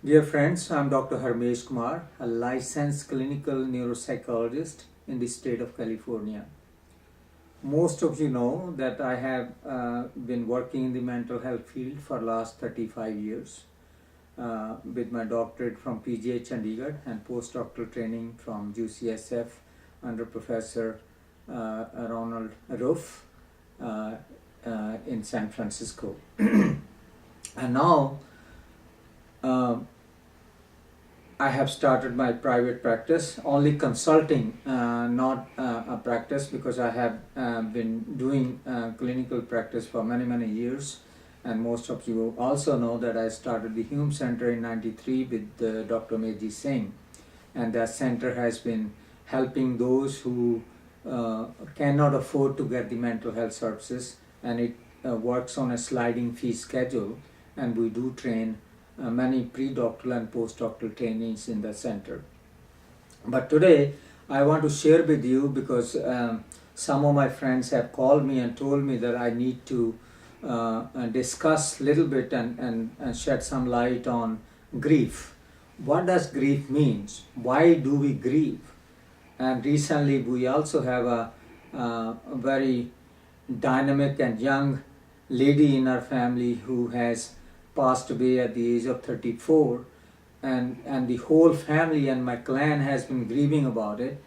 Dear friends, I'm Dr. Harmesh Kumar, a licensed clinical neuropsychologist in the state of California. Most of you know that I have been working in the mental health field for last 35 years with my doctorate from PGI Chandigarh and postdoctoral training from UCSF under Professor Ronald Ruff in San Francisco. And now I have started my private practice, only consulting, not a practice, because I have been doing clinical practice for many years. And most of you also know that I started the Hume Center in '93 with Dr. Meji Singh. And that center has been helping those who cannot afford to get the mental health services, and it works on a sliding fee schedule, and we do train many pre-doctoral and postdoctoral trainees in the center. But today I want to share with you because some of my friends have called me and told me that I need to discuss a little bit and shed some light on grief. What does grief means? Why do we grieve? And recently we also have a very dynamic and young lady in our family who has passed away at the age of 34, and the whole family and my clan has been grieving about it,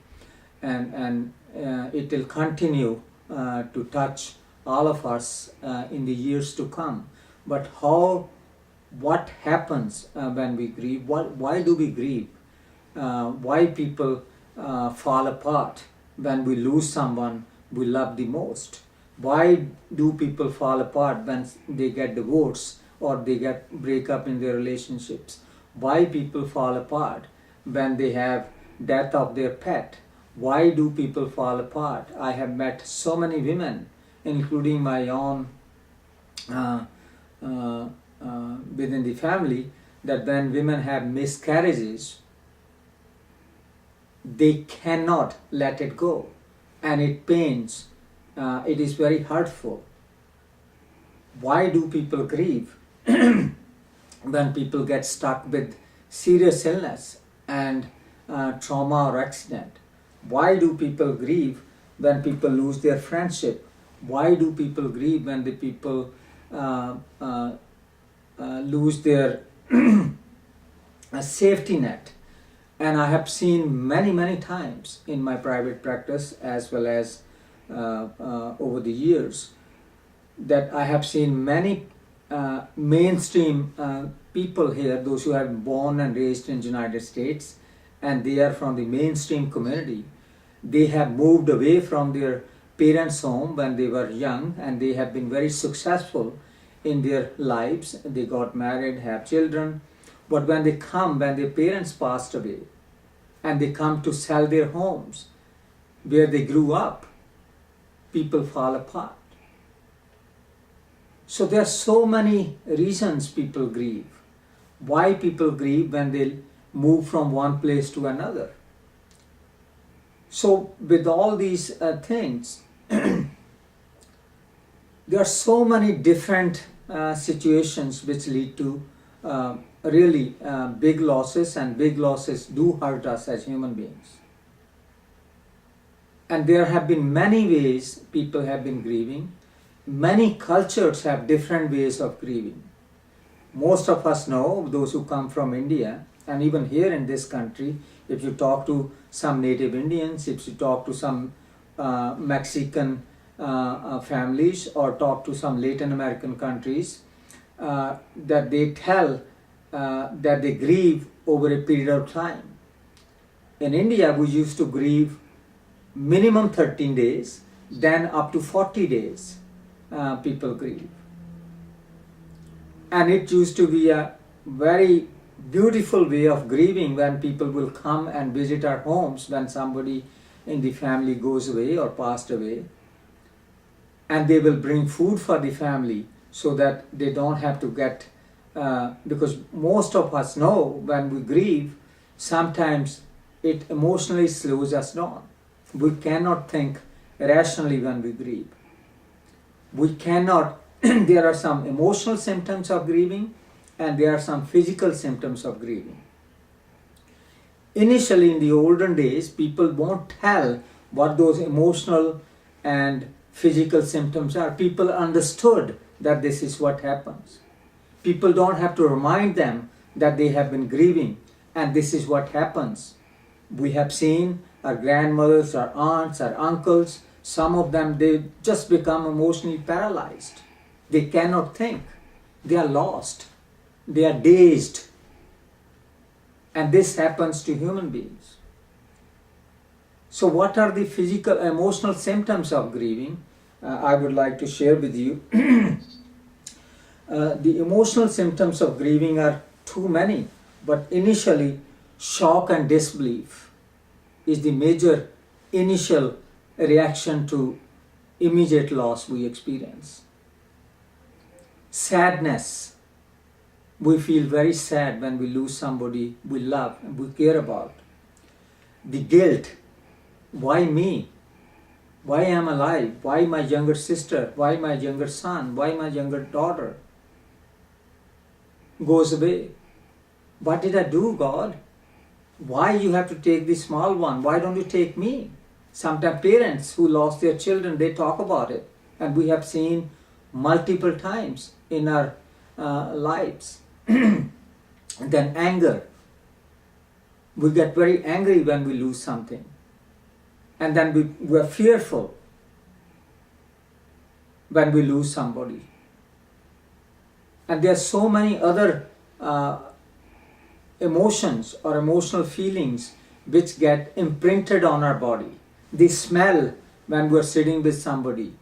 and it will continue to touch all of us in the years to come. But what happens when we grieve? Why do we grieve? Why people fall apart when we lose someone we love the most? Why do people fall apart when they get divorced or they break up in their relationships? Why people fall apart when they have death of their pet? Why do people fall apart? I have met so many women, including my own within the family, that when women have miscarriages, they cannot let it go, and it pains. It is very hurtful. Why do people grieve when people get stuck with serious illness and trauma or accident? Why do people grieve when people lose their friendship? Why do people grieve when the people lose their safety net? And I have seen many times in my private practice as well as over the years that I have seen many mainstream people here, those who have been born and raised in the United States, and they are from the mainstream community. They have moved away from their parents' home when they were young, and they have been very successful in their lives. They got married, have children, but when their parents passed away, and they come to sell their homes where they grew up, people fall apart. So there are so many reasons people grieve. Why people grieve when they move from one place to another. So with all these things, there are so many different situations which lead to really big losses, and big losses do hurt us as human beings. And there have been many ways people have been grieving. Many cultures have different ways of grieving. Most of us know, those who come from India, and even here in this country, if you talk to some native Indians, if you talk to some Mexican families, or talk to some Latin American countries, that they tell that they grieve over a period of time. In India, we used to grieve minimum 13 days, then up to 40 days. People grieve. And it used to be a very beautiful way of grieving when people will come and visit our homes when somebody in the family goes away or passed away, and they will bring food for the family so that they don't have to get because most of us know when we grieve, sometimes it emotionally slows us down. We cannot think rationally when we grieve. We cannot, there are some emotional symptoms of grieving, and there are some physical symptoms of grieving. Initially, in the olden days, people won't tell what those emotional and physical symptoms are. People understood that this is what happens. People don't have to remind them that they have been grieving and this is what happens. We have seen our grandmothers, our aunts, our uncles, some of them, they just become emotionally paralyzed. They cannot think. They are lost. They are dazed. And this happens to human beings. So what are the physical, emotional symptoms of grieving? I would like to share with you. The emotional symptoms of grieving are too many, but initially, shock and disbelief is the major initial reaction to immediate loss we experience. Sadness. We feel very sad when we lose somebody we love and we care about. The guilt. Why me? Why am I alive? Why my younger sister? Why my younger son? Why my younger daughter? Goes away. What did I do, God? Why you have to take the small one? Why don't you take me? Sometimes parents who lost their children, they talk about it. And we have seen multiple times in our lives. And then anger. We get very angry when we lose something. And then we are fearful when we lose somebody. And there are so many other emotions or emotional feelings which get imprinted on our body. The smell when we're sitting with somebody,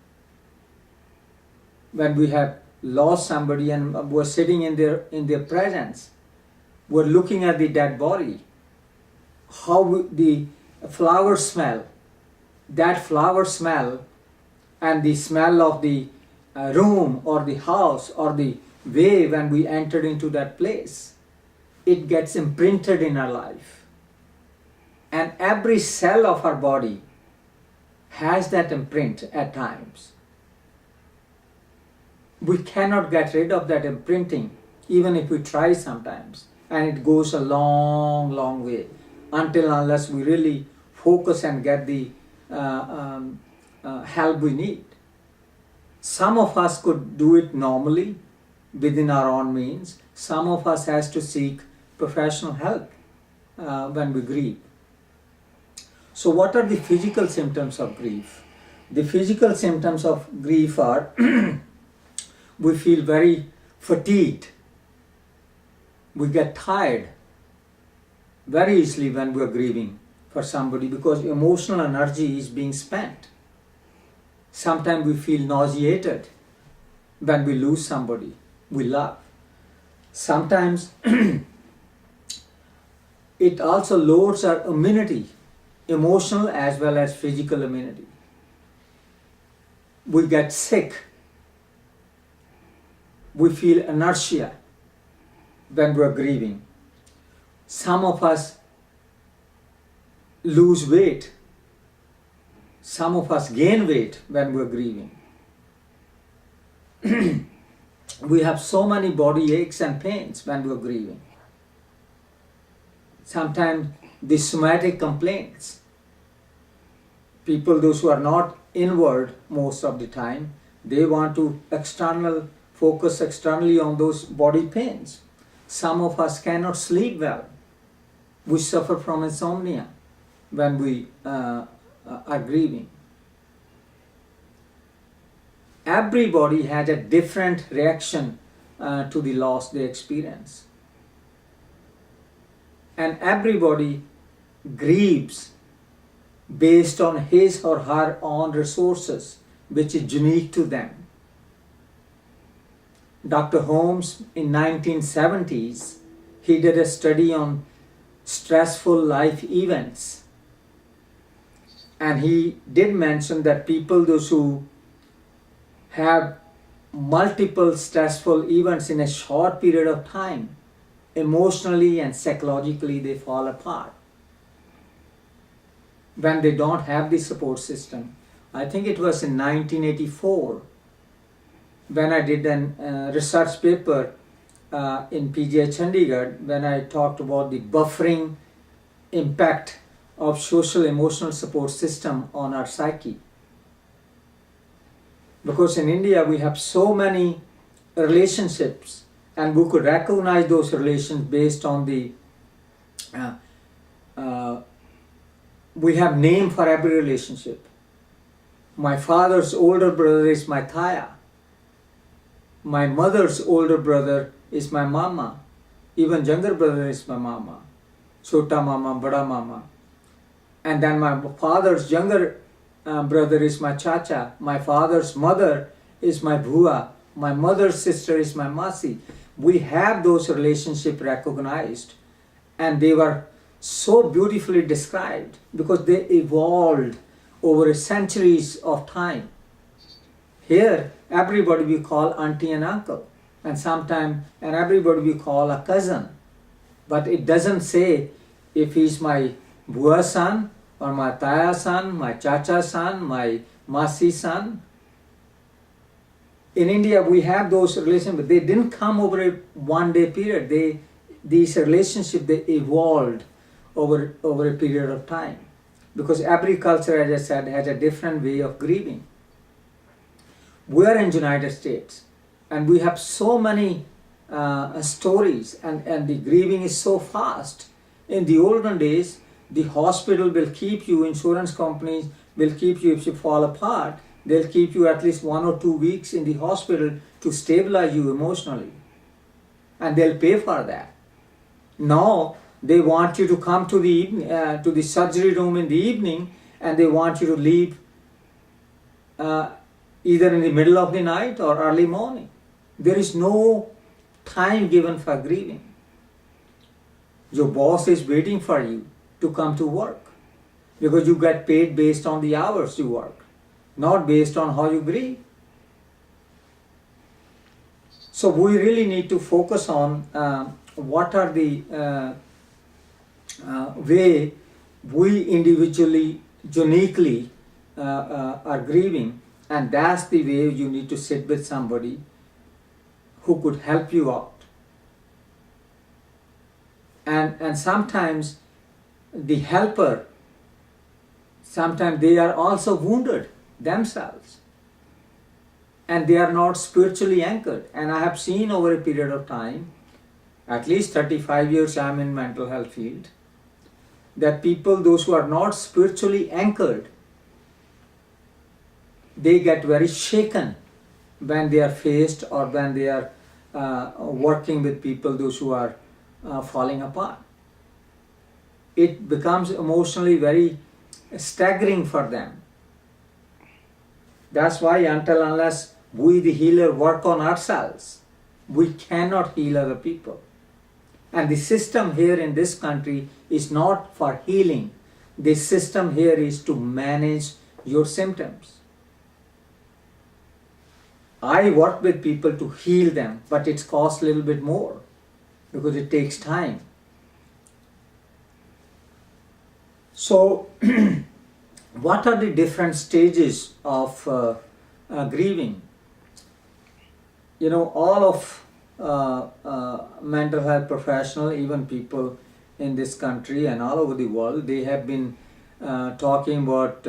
when we have lost somebody and we're sitting in their presence, we're looking at the dead body, the flower smell, that flower smell and the smell of the room or the house or the way when we entered into that place, it gets imprinted in our life. And every cell of our body has that imprint at times. We cannot get rid of that imprinting even if we try sometimes. And it goes a long, long way unless we really focus and get the help we need. Some of us could do it normally within our own means. Some of us has to seek professional help when we grieve. So what are the physical symptoms of grief? The physical symptoms of grief are we feel very fatigued. We get tired very easily when we are grieving for somebody because emotional energy is being spent. Sometimes we feel nauseated when we lose somebody we love. Sometimes it also lowers our immunity, emotional as well as physical immunity. We get sick. We feel inertia when we're grieving. Some of us lose weight. Some of us gain weight when we're grieving. We have so many body aches and pains when we're grieving. Sometimes the somatic complaints. People, those who are not inward most of the time, they want to focus externally on those body pains. Some of us cannot sleep well. We suffer from insomnia when we are grieving. Everybody has a different reaction to the loss they experience. And everybody grieves based on his or her own resources, which is unique to them. Dr. Holmes in 1970s, he did a study on stressful life events. And he did mention that people, those who have multiple stressful events in a short period of time, emotionally and psychologically they fall apart. When they don't have the support system. I think it was in 1984 when I did a research paper in PGI Chandigarh when I talked about the buffering impact of social emotional support system on our psyche. Because in India we have so many relationships, and we could recognize those relations based on the we have name for every relationship. My father's older brother is my Thaya. My mother's older brother is my mama. Even younger brother is my mama. Chota mama, bada mama. And then my father's younger brother is my chacha. My father's mother is my bhua. My mother's sister is my masi. We have those relationships recognized, and they were so beautifully described because they evolved over centuries of time. Here, everybody we call auntie and uncle, and everybody we call a cousin. But it doesn't say if he's my bua son or my taya son, my chacha son, my masi son. In India, we have those relations, but they didn't come over a one-day period. These relationships, they evolved over a period of time, because every culture, as I said, has a different way of grieving. We are in United States, and we have so many stories, and the grieving is so fast. In the olden days, the hospital will keep you, insurance companies will keep you, if you fall apart, they'll keep you at least 1 or 2 weeks in the hospital to stabilize you emotionally, and they'll pay for that. Now they want you to come to the surgery room in the evening, and they want you to leave either in the middle of the night or early morning. There is no time given for grieving. Your boss is waiting for you to come to work, because you get paid based on the hours you work, not based on how you grieve. So we really need to focus on what are the way we individually, uniquely are grieving, and that's the way you need to sit with somebody who could help you out. And sometimes the helper, sometimes they are also wounded themselves, and they are not spiritually anchored. And I have seen over a period of time, at least 35 years I am in mental health field, that people, those who are not spiritually anchored, they get very shaken when they are faced, or when they are working with people, those who are falling apart. It becomes emotionally very staggering for them. That's why unless we, the healer, work on ourselves, we cannot heal other people. And the system here in this country is not for healing. The system here is to manage your symptoms. I work with people to heal them, but it costs a little bit more because it takes time. So, what are the different stages of grieving? You know, all of mental health professionals, even people in this country and all over the world, they have been talking about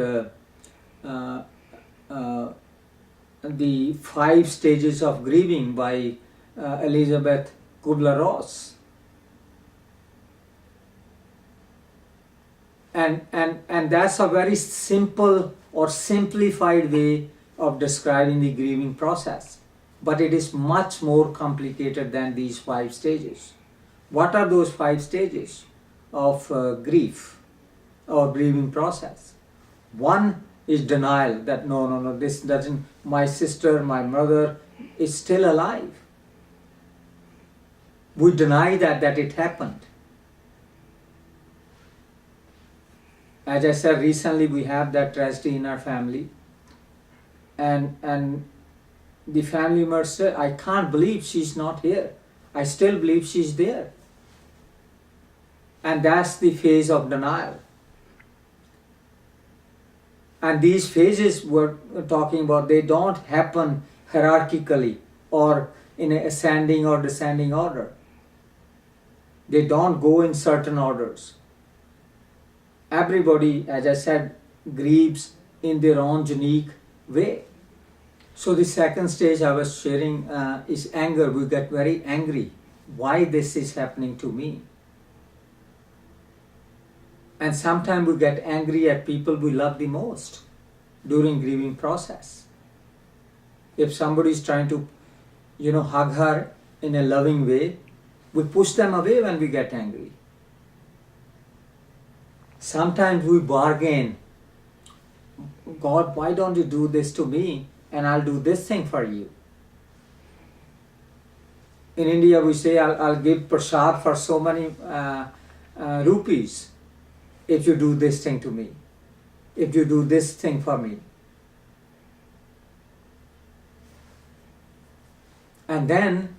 the 5 stages of grieving by Elizabeth Kubler-Ross. And that's a very simple or simplified way of describing the grieving process. But it is much more complicated than these 5 stages. What are those 5 stages of grief or grieving process? One is denial, that no, this doesn't, my sister, my mother is still alive. We deny that it happened. As I said, recently we have that tragedy in our family, and the family member said, I can't believe she's not here. I still believe she's there. And that's the phase of denial. And these phases we're talking about, they don't happen hierarchically or in a ascending or descending order. They don't go in certain orders. Everybody, as I said, grieves in their own unique way. So the second stage I was sharing is anger. We get very angry. Why this is happening to me? And sometimes we get angry at people we love the most during grieving process. If somebody is trying to, hug her in a loving way, we push them away when we get angry. Sometimes we bargain. God, why don't you do this to me and I'll do this thing for you? In India we say, I'll give prasad for so many rupees if you do this thing to me, if you do this thing for me. And then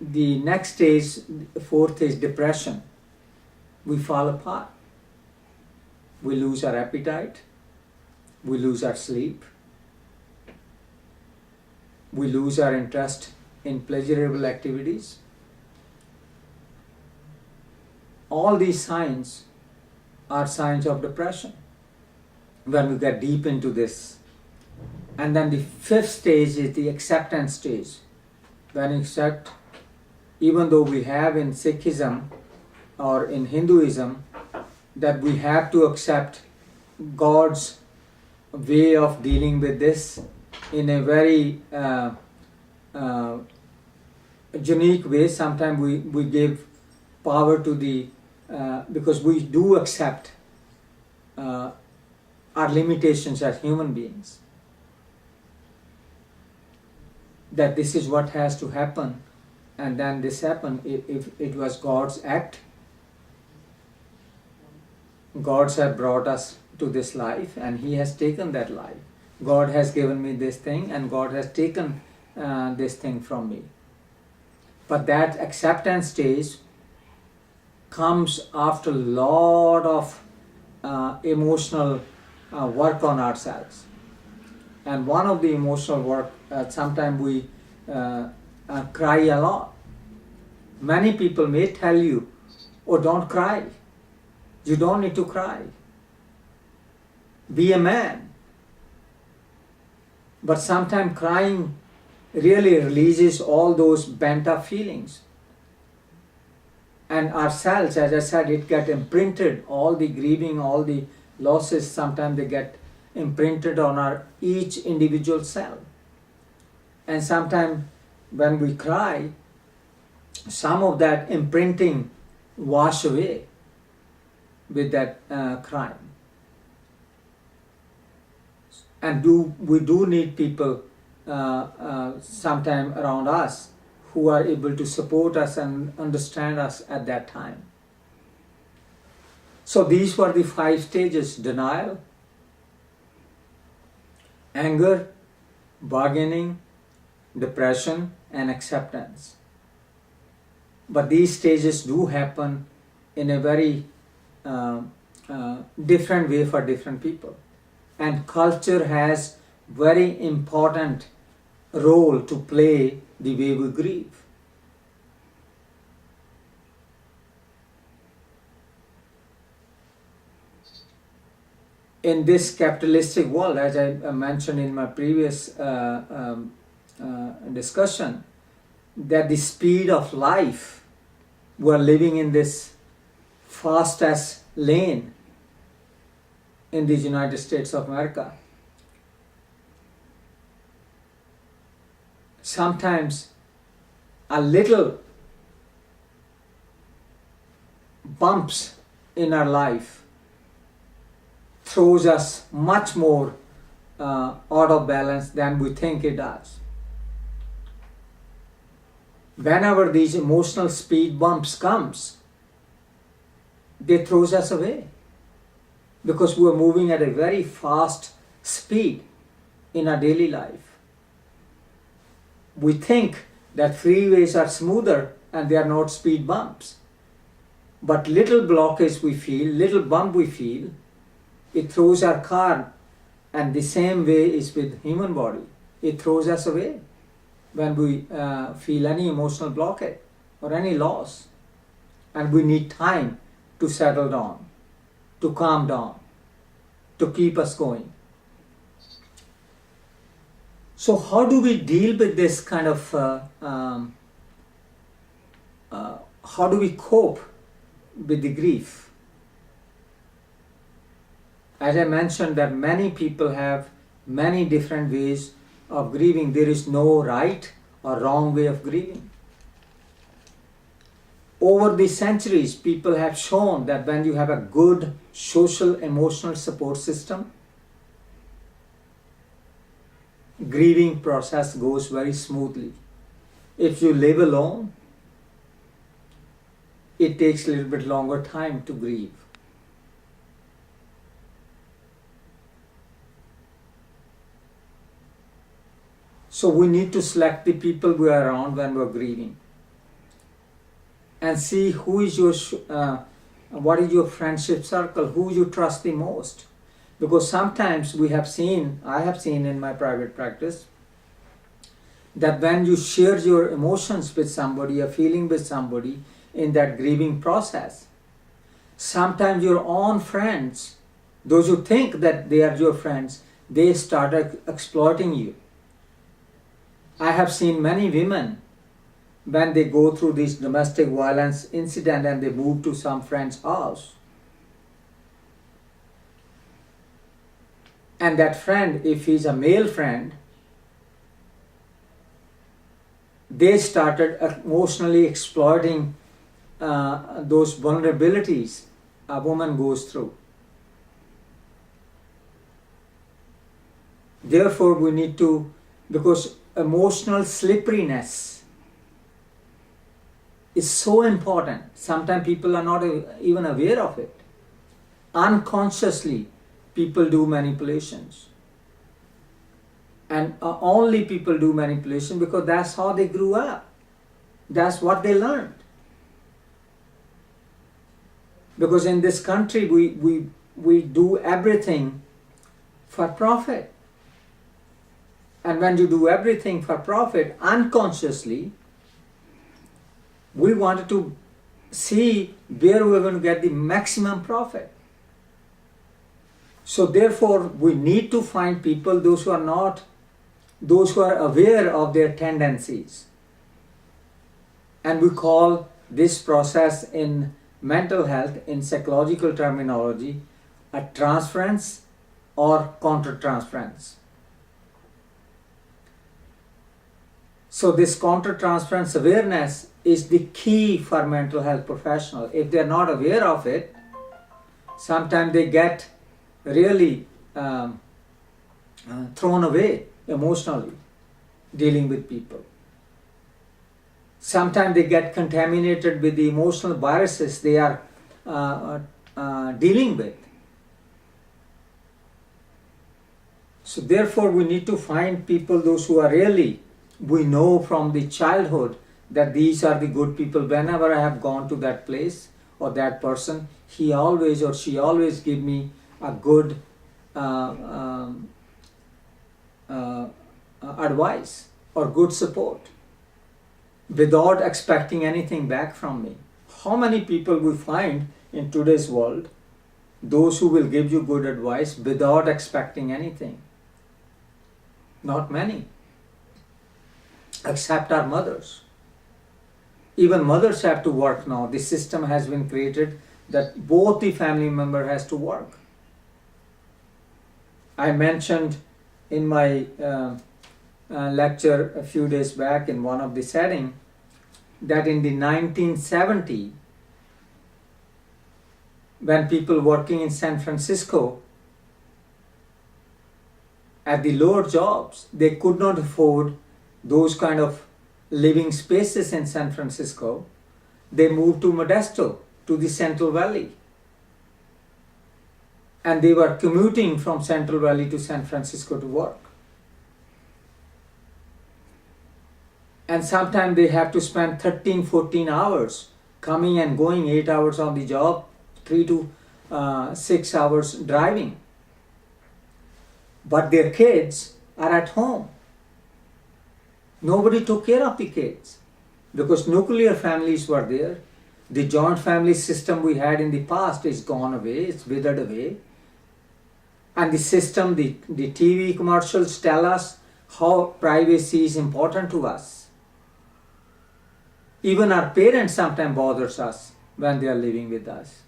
the next stage, fourth, is depression. We fall apart. We lose our appetite. We lose our sleep. We lose our interest in pleasurable activities. All these signs are signs of depression when we get deep into this. And then the fifth stage is the acceptance stage. When you accept, even though we have in Sikhism or in Hinduism that we have to accept God's way of dealing with this in a very unique way. Sometimes we give power to the, because we do accept our limitations as human beings, that this is what has to happen, and then this happened. If it was God's act, God has brought us to this life and He has taken that life. God has given me this thing and God has taken this thing from me. But that acceptance stage comes after a lot of emotional work on ourselves. And one of the emotional work, sometimes we cry a lot. Many people may tell you, oh, don't cry. You don't need to cry. Be a man. But sometimes crying really releases all those bent up feelings. And ourselves, as I said, it gets imprinted, all the grieving, all the losses, sometimes they get imprinted on our each individual cell. And sometimes when we cry, some of that imprinting wash away with that crying. And we do need people sometime around us who are able to support us and understand us at that time. So these were the 5 stages: denial, anger, bargaining, depression, and acceptance. But these stages do happen in a very different way for different people. And culture has very important role to play the way we grieve. In this capitalistic world, as I mentioned in my previous discussion, that the speed of life, we're living in this fastest lane in the United States of America. Sometimes a little bumps in our life throws us much more out of balance than we think it does. Whenever these emotional speed bumps comes, they throws us away, because we are moving at a very fast speed in our daily life. We think that freeways are smoother and they are not speed bumps. But little blockage we feel, little bump we feel, it throws our car, and the same way is with human body. It throws us away. when we feel any emotional blockage or any loss, and we need time to settle down, to calm down, to keep us going. So how do we deal with this kind of, how do we cope with the grief? As I mentioned, that many people have many different ways of grieving. There is no right or wrong way of grieving. Over the centuries, people have shown that when you have a good social emotional support system, grieving process goes very smoothly. If you live alone, it takes a little bit longer time to grieve. So we need to select the people we are around when we're grieving, and see who is your, what is your friendship circle, who you trust the most. Because sometimes I have seen in my private practice, that when you share your emotions with somebody, a feeling with somebody in that grieving process, sometimes your own friends, those who think that they are your friends, they start exploiting you. I have seen many women, when they go through this domestic violence incident and they move to some friend's house, and that friend, if he's a male friend, they started emotionally exploiting those vulnerabilities a woman goes through. Therefore, we need to, because emotional slipperiness is so important. Sometimes people are not even aware of it. Unconsciously, people do manipulations. And only people do manipulation because that's how they grew up. That's what they learned. Because in this country, we do everything for profit. And when you do everything for profit, unconsciously, we wanted to see where we're going to get the maximum profit. So therefore, we need to find people, those who are aware of their tendencies. And we call this process in mental health, in psychological terminology, a transference or countertransference. So this countertransference awareness is the key for mental health professionals. If they're not aware of it, sometimes they get really thrown away emotionally dealing with people. Sometimes they get contaminated with the emotional viruses they are dealing with. So therefore, we need to find people, those who are really, we know from the childhood that these are the good people. Whenever I have gone to that place or that person, he always or she always give me a good advice or good support without expecting anything back from me. How many people we find in today's world, those who will give you good advice without expecting anything? Not many, except our mothers. Even mothers have to work now. The system has been created that both the family member has to work. I mentioned in my lecture a few days back in one of the setting that in the 1970, when people working in San Francisco at the lower jobs, they could not afford those kind of living spaces in San Francisco. They moved to Modesto, to the Central Valley. And they were commuting from Central Valley to San Francisco to work. And sometimes they have to spend 13, 14 hours coming and going, 8 hours on the job, 3 to 6 hours driving. But their kids are at home. Nobody took care of the kids because nuclear families were there. The joint family system we had in the past is gone away, it's withered away. And the system, the TV commercials tell us how privacy is important to us. Even our parents sometimes bothers us when they are living with us.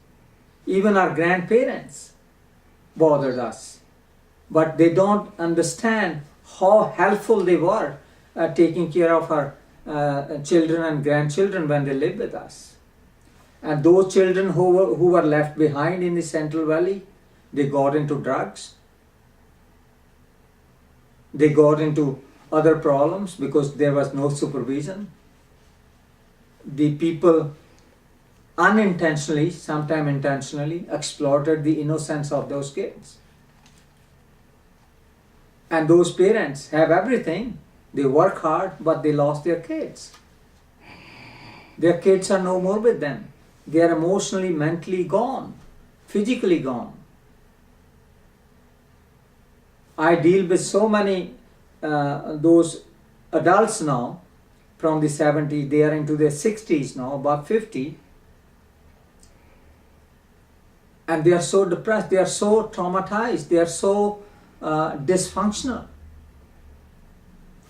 Even our grandparents bothered us. But they don't understand how helpful they were taking care of our children and grandchildren when they live with us. And those children who were left behind in the Central Valley, they got into drugs. They got into other problems because there was no supervision. The people unintentionally, sometimes intentionally, exploited the innocence of those kids. And those parents have everything. They work hard, but they lost their kids. Their kids are no more with them. They are emotionally, mentally gone, physically gone. I deal with so many those adults now from the 70s, they are into their 60s now, about 50. And they are so depressed, they are so traumatized, they are so dysfunctional.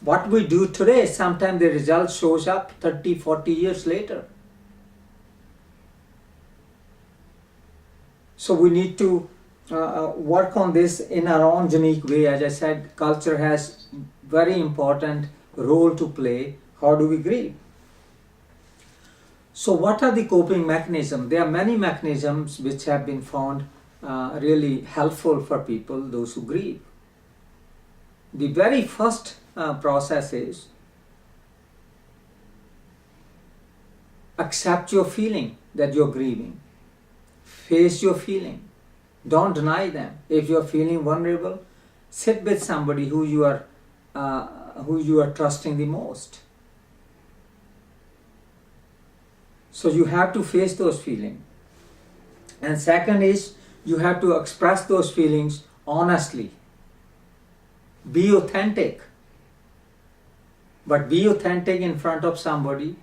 What we do today, sometimes the result shows up 30, 40 years later. So we need to work on this in our own unique way. As I said, culture has very important role to play. How do we grieve? So what are the coping mechanisms? There are many mechanisms which have been found really helpful for people, those who grieve. The very first process is accept your feeling that you're grieving. Face your feeling. Don't deny them. If you're feeling vulnerable, sit with somebody who you are trusting the most. So you have to face those feelings. And second is, you have to express those feelings honestly. Be authentic. But be authentic in front of somebody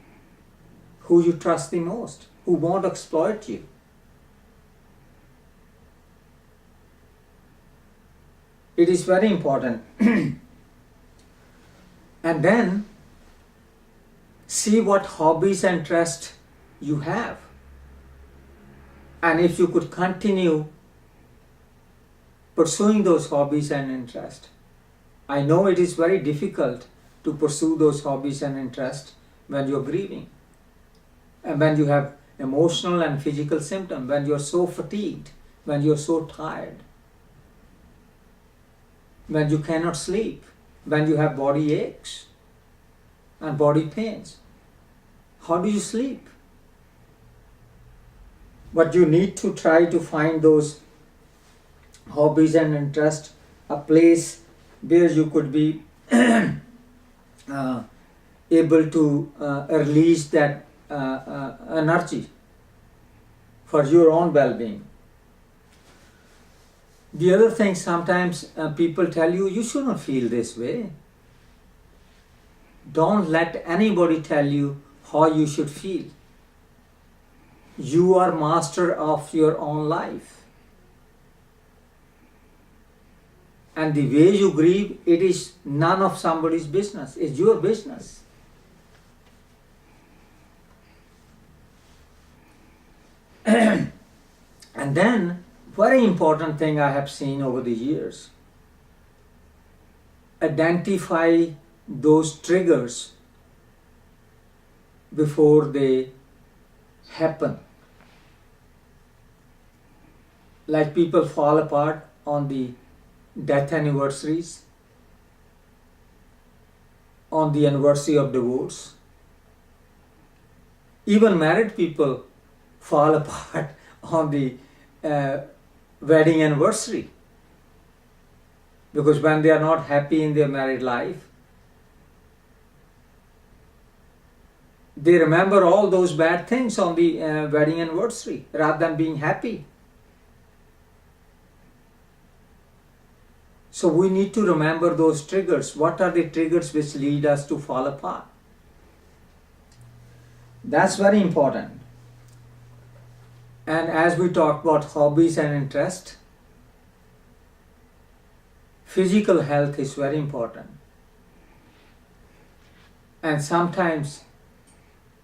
who you trust the most, who won't exploit you. It is very important. And then see what hobbies and interests you have. And if you could continue pursuing those hobbies and interests. I know it is very difficult to pursue those hobbies and interests when you're grieving. And when you have emotional and physical symptoms, when you're so fatigued, when you're so tired, when you cannot sleep, when you have body aches and body pains. How do you sleep? But you need to try to find those hobbies and interests, a place where you could be able to release that energy for your own well-being. The other thing, sometimes people tell you, you shouldn't feel this way. Don't let anybody tell you how you should feel. You are master of your own life. And the way you grieve, it is none of somebody's business. It's your business. And then, very important thing I have seen over the years, identify those triggers before they happen. Like people fall apart on the death anniversaries, on the anniversary of divorce. Even married people fall apart on the wedding anniversary, because when they are not happy in their married life, they remember all those bad things on the wedding anniversary rather than being happy. So we need to remember those triggers. What are the triggers which lead us to fall apart? That's very important. And as we talk about hobbies and interest, physical health is very important. And sometimes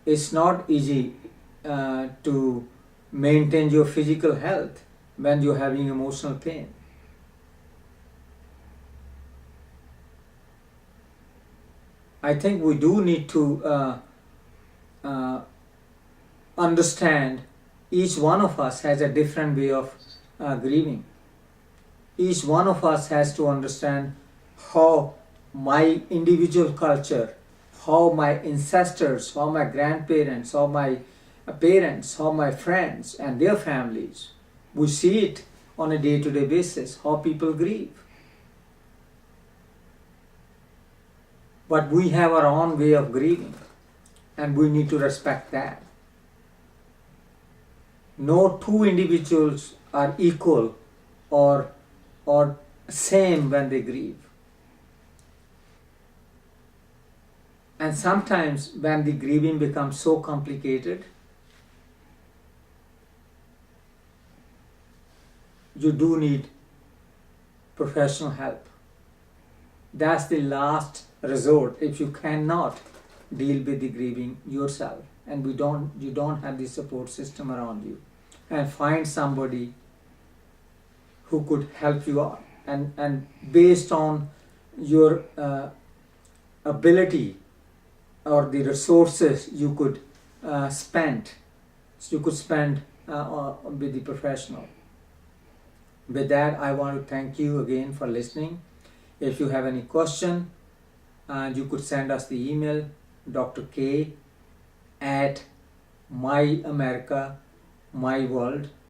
it's not easy to maintain your physical health when you're having emotional pain. I think we do need to understand each one of us has a different way of grieving. Each one of us has to understand how my individual culture, how my ancestors, how my grandparents, how my parents, how my friends and their families, we see it on a day-to-day basis, how people grieve. But we have our own way of grieving, and we need to respect that. No two individuals are equal or same when they grieve. And sometimes when the grieving becomes so complicated, you do need professional help. That's the last resort if you cannot deal with the grieving yourself and you don't have the support system around you. And find somebody who could help you out. And based on your ability or the resources you could spend with the professional. With that, I want to thank you again for listening. If you have any question, you could send us the email drk@myamerica.myworld